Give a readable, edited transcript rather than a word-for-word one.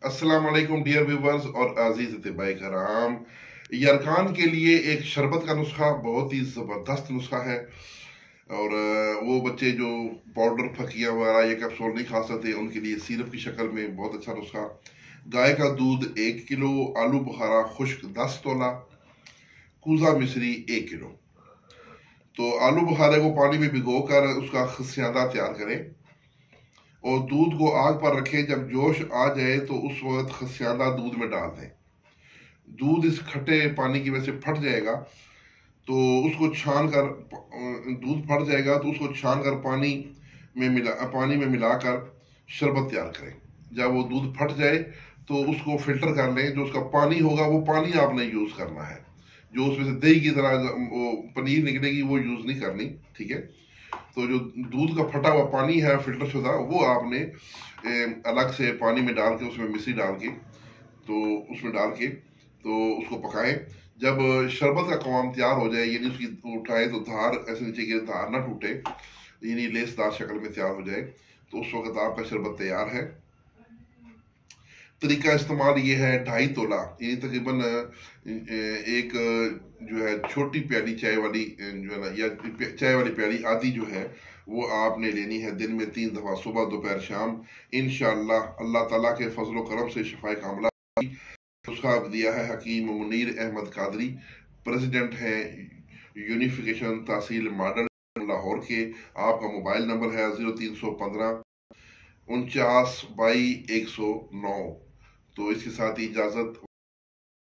अस्सलाम वालेकुम dear viewers और अजीज इत्तिबाई कराम। यरकान के लिए एक शरबत का नुस्खा बहुत ही ज़बरदस्त नुस्खा है। और वो बच्चे जो पाउडर फकिया वगैरह या कैप्सूल नहीं खा सकते उनके लिए सिरप की शक्ल में बहुत अच्छा नुस्खा। गाय का दूध 1 किलो, आलू बुखारा खुश्क 10 तोला, कूजा मिश्री 1 किलो। तो आलू बुखारे को पानी में भिगो कर उसका खस्यादा तैयार करें और दूध को आग पर रखें। जब जोश आ जाए तो उस वक्त खस्यादा दूध में डाल दें। दूध इस खट्टे पानी की वजह से फट जाएगा, तो उसको छान कर दूध फट जाएगा तो उसको छान कर पानी में मिलाकर शरबत तैयार करें। जब वो दूध फट जाए तो उसको फिल्टर कर लें। जो उसका पानी होगा वो पानी आपने यूज करना है। जो उसमें से दही की तरह वो पनीर निकलेगी वो यूज नहीं करनी, ठीक है। तो जो दूध का फटा हुआ पानी है फिल्टर शुदा, वो आपने अलग से पानी में डाल के उसमें मिश्री डाल के तो उसमें डाल के तो उसको पकाएं। जब शरबत का कवाम तैयार हो जाए, यानी उसकी उठाए तो धार ऐसे नीचे की धार ना टूटे, यानी लेसदार शक्ल में तैयार हो जाए, तो उस वक्त आपका शरबत तैयार है। तरीका इस्तेमाल ये है, 2.5 तोला यानी तकरीबन एक जो है छोटी प्याली चाय वाली जो है ना, या चाय वाली प्याली आधी जो है वो आपने लेनी है। दिन में 3 दफा, सुबह दोपहर शाम। इंशाअल्लाह अल्लाह ताला के फजलो करम से शफाए कामला। उसका दिया है हकीम मुनीर अहमद कादरी, प्रेसिडेंट हैं यूनिफिकेशन तहसील मॉडल लाहौर के। आपका मोबाइल नंबर है 0315 49 22 109। तो इसके साथ ही इजाजत।